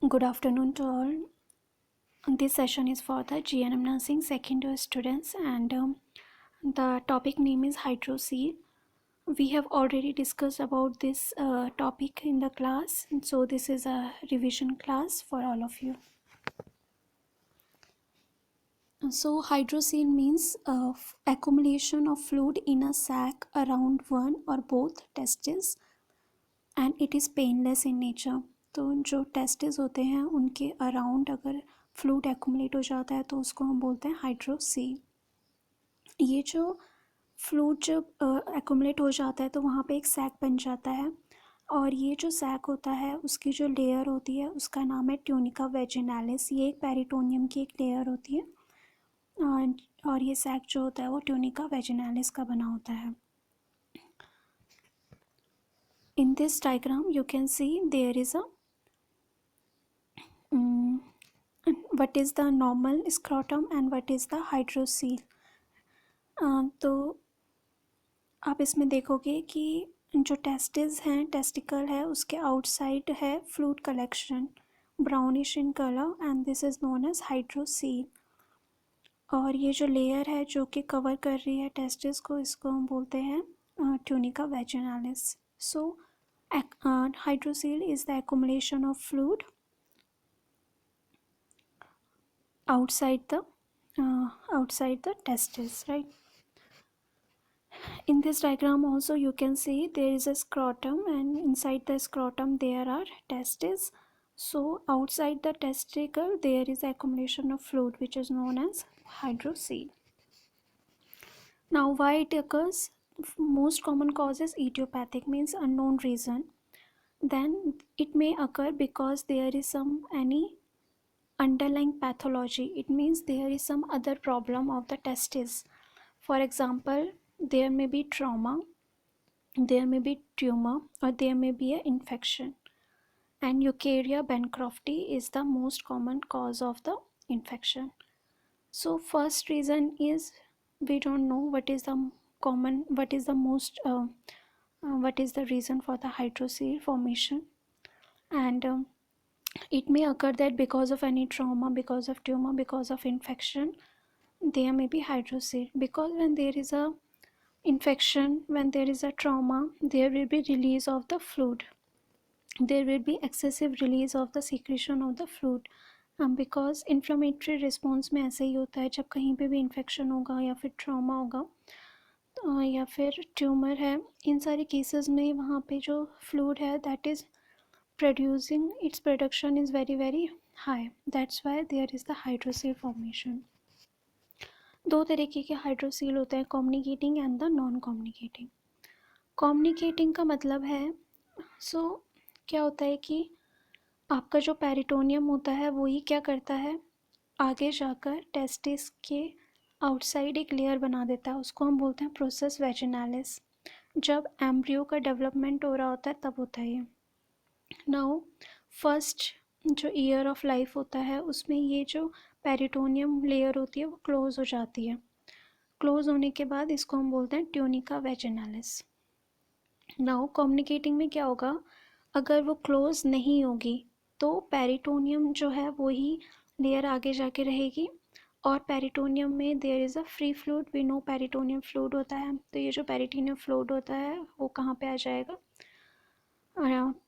Good afternoon to all. This session is for the GNM Nursing second year students, and the topic name is Hydrocele. We have already discussed about this topic in the class, so this is a revision class for all of you. So hydrocele means accumulation of fluid in a sac around one or both testes, and it is painless in nature. तो जो testis होते हैं उनके around अगर fluid accumulate हो जाता है तो उसको हम बोलते हैं हाइड्रोसील. ये जो फ्लूइड जब एक्यूमुलेट हो जाता है तो वहाँ पे एक सैक बन जाता है, और ये जो सैक होता है उसकी जो लेयर होती है उसका नाम है ट्यूनिका वेजिनालिस. ये एक पेरिटोनियम की एक लेयर होती है, और ये सैक जो होता है वो ट्यूनिका वेजिनालिस का बना होता है. In this diagram you can see there is a what is the normal scrotum and what is the hydrocele. तो आप इसमें देखोगे कि जो टेस्टिस हैं, टेस्टिकल है, उसके आउटसाइड है fluid collection brownish in colour, and this is known as hydrocele. और ये जो लेयर है जो कि कवर कर रही है टेस्टिस को, इसको हम बोलते हैं tunica vaginalis. So hydrocele is the accumulation of fluid outside the testis, right? In this diagram also you can see there is a scrotum, and inside the scrotum there are testes. So outside the testicle there is accumulation of fluid which is known as hydrocele. Now why it occurs? Most common cause is idiopathic, means unknown reason. Then it may occur because there is any underlying pathology. It means there is some other problem of the testis. For example, there may be trauma, there may be tumor, or there may be an infection. And Eukarya bancrofti is the most common cause of the infection. So first reason is we don't know what is the reason for the hydrocele formation. And it may occur that because of any trauma, because of tumor, because of infection, there may be hydrocele. Because when there is a infection, when there is a trauma, there will be release of the fluid, there will be excessive release of the secretion of the fluid. Because inflammatory response में ऐसे ही होता है, जब कहीं पे भी infection होगा या फिर ट्रॉमा होगा या फिर ट्यूमर है, इन सारे केसेस में वहाँ पे जो फ्लूइड है that is producing, its production is very very high. That's why there is the hydrocele formation. दो तरीके के हाइड्रोसील होते हैं, communicating and the non communicating. Communicating का मतलब है क्या होता है कि आपका जो पेरिटोनियम होता है वो ही क्या करता है, आगे जाकर टेस्टिस के आउटसाइड एक लेयर बना देता है, उसको हम बोलते हैं प्रोसेस वेजिनालिस. जब एम्ब्रियो का डेवलपमेंट हो रहा होता है तब होता है ये. नाउ फर्स्ट जो ईयर ऑफ लाइफ होता है उसमें ये जो पेरिटोनियम लेयर होती है वो क्लोज हो जाती है. क्लोज होने के बाद इसको हम बोलते हैं ट्यूनिका वेजिनालिस. नाउ कम्युनिकेटिंग में क्या होगा, अगर वो क्लोज नहीं होगी तो पेरिटोनियम जो है वो ही लेयर आगे जाके रहेगी, और पेरिटोनियम में there is a free fluid. We know peritoneum fluid होता है, तो ये जो पेरिटोनियम फ्लूइड होता है वो कहाँ पे आ जाएगा,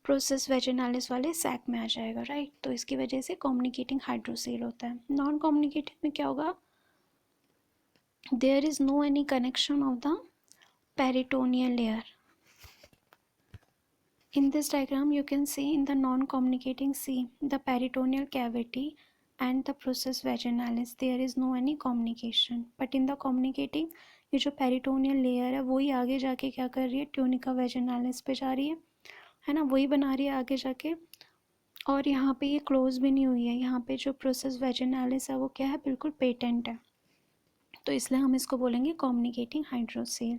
प्रोसेस वेजिनालिस वाले सैक में आ जाएगा, राइट. तो इसकी वजह से कम्युनिकेटिंग हाइड्रोसील होता है. नॉन कम्युनिकेटिंग में क्या होगा, there is no any connection of the peritoneal layer. In this diagram you can see in the non-communicating C, the peritoneal cavity and the process vaginalis, there is no any communication. But in the communicating, ये जो peritoneal layer है वही आगे जाके क्या कर रही है, ट्यूनिका वेजिनालिस पे जा रही है ना, वही बना रही है आगे जाके. और यहाँ पे ये क्लोज भी नहीं हुई है, यहाँ पे जो प्रोसेस वेजिनालिस है वो क्या है, बिल्कुल पेटेंट है. तो इसलिए हम इसको बोलेंगे कम्युनिकेटिंग हाइड्रोसील.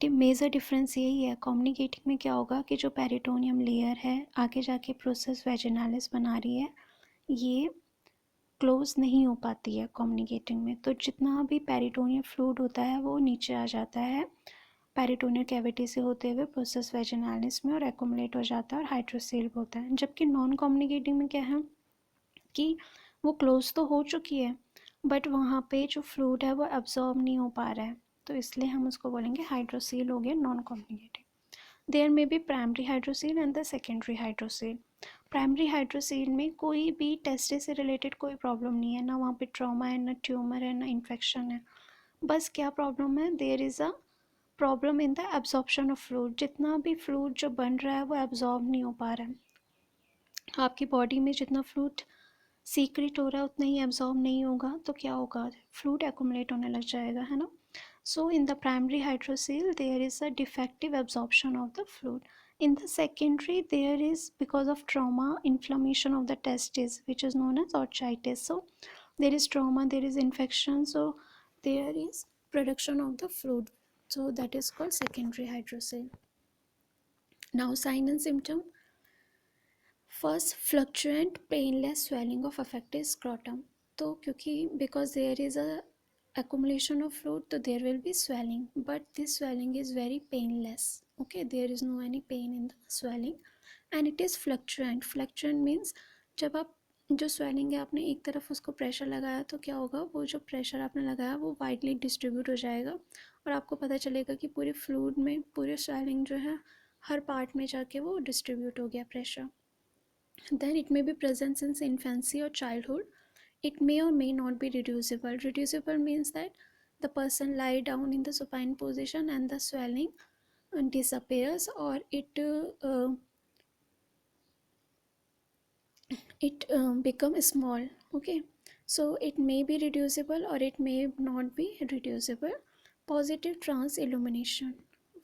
मेजर डिफरेंस यही है, कम्युनिकेटिंग में क्या होगा कि जो पेरिटोनियम लेयर है आगे जाके प्रोसेस वेजिनालिस बना रही है, ये क्लोज नहीं हो पाती है कम्युनिकेटिंग में. तो जितना भी पेरिटोनियम फ्लूइड होता है वो नीचे आ जाता है पेरिटोनियल कैविटी से होते हुए प्रोसेस वेजिनालिस में और एक्युमुलेट हो जाता है और हाइड्रोसील होता है। जबकि नॉन कम्युनिकेटिंग में क्या है कि वो क्लोज तो हो चुकी है बट वहाँ पे जो फ्लूइड है वो एब्जॉर्ब नहीं हो पा रहा है, तो इसलिए हम उसको बोलेंगे हाइड्रोसील हो गया नॉन कम्युनिकेटिंग। देयर में be primary hydrocele and the secondary hydrocele. Primary hydrocele में कोई भी टेस्टिस से रिलेटेड कोई प्रॉब्लम नहीं है, ना वहाँ पे ट्रॉमा है, ना ट्यूमर है, ना इन्फेक्शन है। बस क्या प्रॉब्लम है, there is a problem in the absorption of fluid. जितना भी फ्लूइड जो बन रहा है वो एब्जॉर्ब नहीं हो पा रहा है। आपकी बॉडी में जितना फ्लूइड सीक्रेट हो रहा है उतना ही एब्जॉर्ब नहीं होगा, तो क्या होगा, फ्लूइड एक्युमुलेट होने लग जाएगा, है ना। So in the primary hydrocele there is a defective absorption of the fluid. In the secondary there is, because of trauma, inflammation of the testes which is known as orchitis. So there is trauma, there is infection, so there is production of the fluid, so that is called secondary hydrocele. Now sign and symptom. First, fluctuant painless swelling of affected scrotum. तो क्योंकि because there is a accumulation of fluid, so there will be swelling, but this swelling is very painless. Okay, there is no any pain in the swelling and it is fluctuant. Fluctuant means जब आप जो swelling है आपने एक तरफ उसको pressure लगाया तो क्या होगा, वो जो प्रेशर आपने लगाया वो वाइडली डिस्ट्रीब्यूट हो जाएगा और आपको पता चलेगा कि पूरे फ्लूइड में पूरे swelling जो है हर पार्ट में जाके वो डिस्ट्रीब्यूट हो गया pressure. Then it may be present since infancy or childhood. It may or may not be reducible. Reducible means that the person lie down in the supine position and the swelling disappears, or it become small. Okay, so it may be reducible or it may not be reducible. Positive trans illumination.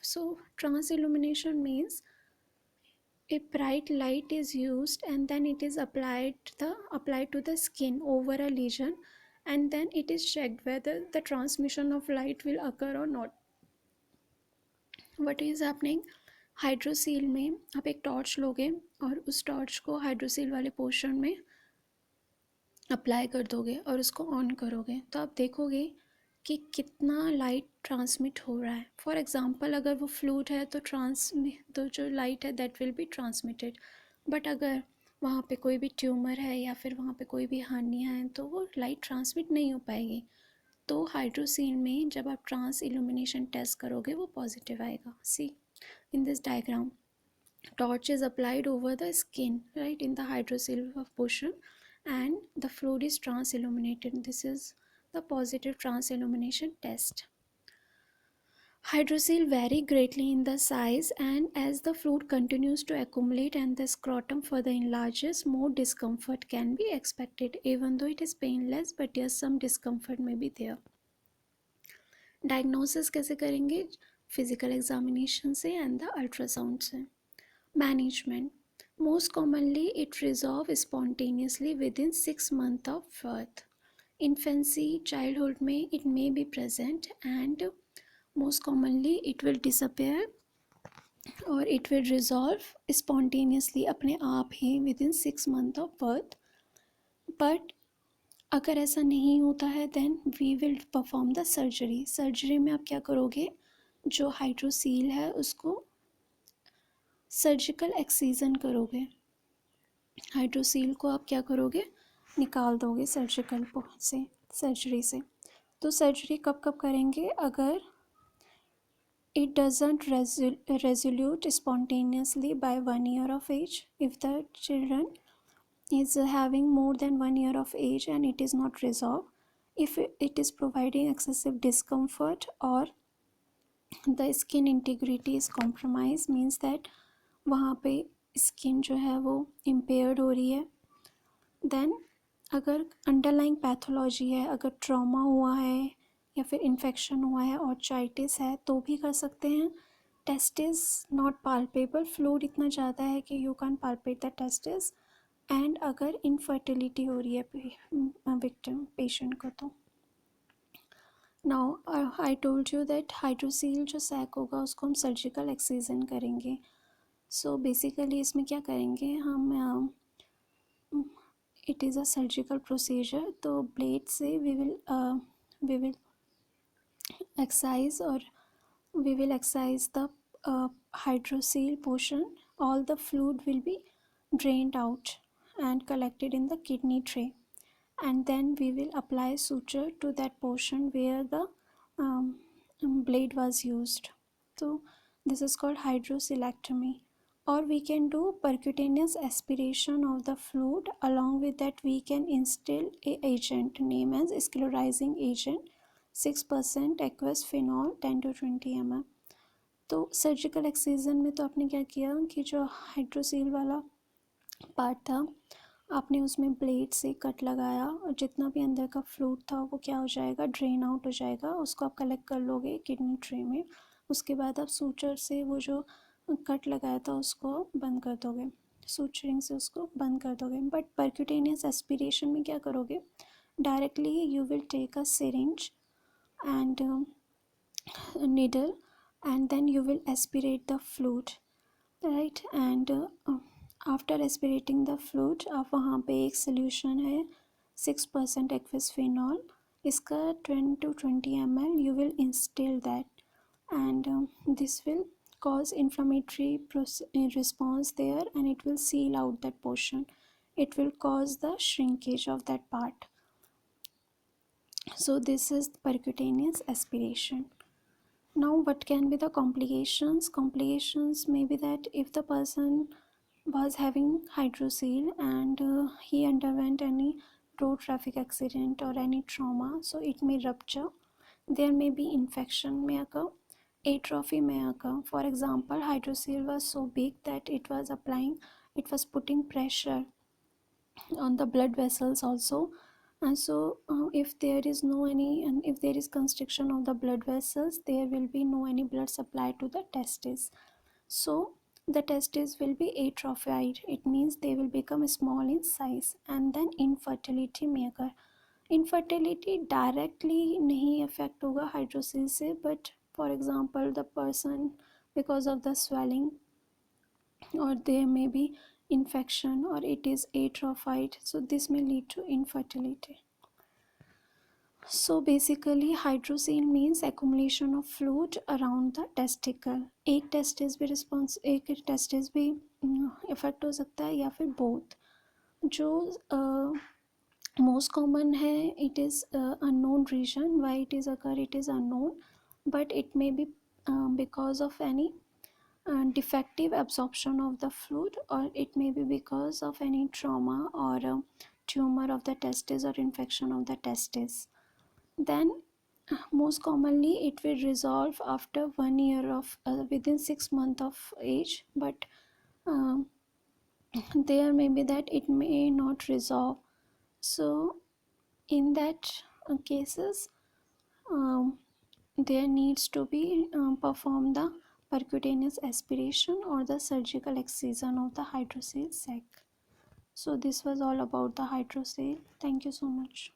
So trans illumination means a bright light is used and then it is applied to the skin over a lesion, and then it is checked whether the transmission of light will occur or not. What is happening, hydrocele में आप एक torch लोगे और उस torch को hydrocele वाले portion में apply कर दोगे और उसको ऑन करोगे तो आप देखोगे कि कितना लाइट ट्रांसमिट हो रहा है. फॉर एग्ज़ाम्पल अगर वो फ्लूइड है तो जो लाइट है that will be transmitted, but अगर वहाँ पे कोई भी ट्यूमर है या फिर वहाँ पे कोई भी हानियाँ हैं तो वो लाइट ट्रांसमिट नहीं हो पाएगी. तो हाइड्रोसील में जब आप ट्रांस इल्यूमिनेशन टेस्ट करोगे वो पॉजिटिव आएगा. See in this diagram, torch is applied over the skin, right, in the hydrocele portion, and the fluid is trans illuminated. This is the positive trans illumination test. Hydrocele vary greatly in the size, and as the fluid continues to accumulate and the scrotum further enlarges, more discomfort can be expected, even though it is painless, but yes, some discomfort may be there. Diagnosis कैसे करेंगे, physical examination से and the ultrasound से. Management. Most commonly it resolves spontaneously within 6 months of birth. Infancy, childhood में it may be present and most commonly it will disappear or it will resolve spontaneously अपने आप ही within 6 months of birth. But अगर ऐसा नहीं होता है then we will perform the surgery. Surgery में आप क्या करोगे, जो हाइड्रोसील है उसको सर्जिकल एक्सीजन करोगे. हाइड्रोसील को आप क्या करोगे, निकाल दोगे सर्जिकल से, सर्जरी से. तो सर्जरी कब कब करेंगे, अगर it doesn't resolute spontaneously by 1 year of age. If the children is having more than 1 year of age and it is not resolved, if it is providing excessive discomfort or the skin integrity is compromised, means that वहाँ पे skin जो है वो impaired हो रही है. Then अगर underlying pathology है, अगर ट्रॉमा हुआ है या फिर इन्फेक्शन हुआ है, ऑर्चाइटिस है, तो भी कर सकते हैं. टेस्टिस नॉट पाल्पेबल, फ्लूइड इतना ज़्यादा है कि you can palpate the testis. And अगर इनफर्टिलिटी हो रही है विक्टिम पेशेंट को तो. Now I told you that hydrocele जो सैक होगा उसको हम सर्जिकल एक्सीजन करेंगे. सो बेसिकली इसमें क्या करेंगे हम, it is a surgical procedure. तो ब्लेड से वी विल एक्साइज और we will excise the hydrocele portion. All the fluid will be drained out and collected in the kidney tray, and then we will apply suture to that portion where the um, blade was used. So this is called hydrocelectomy. Or we can do percutaneous aspiration of the fluid. Along with that, we can instill a agent named as sclerosing agent, 6% aqueous phenol 10 to 20 ml. तो surgical excision में तो आपने क्या किया कि जो hydrocele वाला part था आपने उसमें ब्लेड से कट लगाया और जितना भी अंदर का फ्लूइड था वो क्या हो जाएगा, ड्रेन आउट हो जाएगा. उसको आप कलेक्ट कर लोगे किडनी ट्रे में. उसके बाद आप सूचर से वो जो कट लगाया था उसको बंद कर दोगे, सूचरिंग से उसको बंद कर दोगे. बट परक्यूटेनियस एस्पिरेशन में क्या करोगे, directly you will take a syringe and needle and then you will aspirate the fluid, right? And after aspirating the fluid आप वहाँ पे एक सोल्यूशन है 6% एक्वस फिनॉल, इसका 10 to 20 ml you will instill that, and this will cause inflammatory response there and it will seal out that portion. It will cause the shrinkage of that part. So this is percutaneous aspiration. Now what can be the complications? Complications may be that if the person was having hydrocele and he underwent any road traffic accident or any trauma, so it may rupture. There may be infection may occur, atrophy may occur. For example, hydrocele was so big that it was putting pressure on the blood vessels also. And so if there is no any, and if there is constriction of the blood vessels, there will be no any blood supply to the testes. So the testes will be atrophied. It means they will become small in size, and then infertility may occur. Infertility directly नहीं affect होगा hydrocele से, but for example the person because of the swelling or there may be infection or it is atrophied, so this may lead to infertility. So basically hydrocele means accumulation of fluid around the testicle. एक testis भी response एक testis भी effect हो सकता है या फिर both. जो मोस्ट कॉमन है it is unknown reason, why it is occur it is unknown, but it may be because of any defective absorption of the fluid, or it may be because of any trauma or tumor of the testis or infection of the testis. Then most commonly it will resolve after 1 year of within 6 months of age, but um, there may be that it may not resolve. So in that cases there needs to be perform the percutaneous aspiration or the surgical excision of the hydrocele sac. So this was all about the hydrocele. Thank you so much.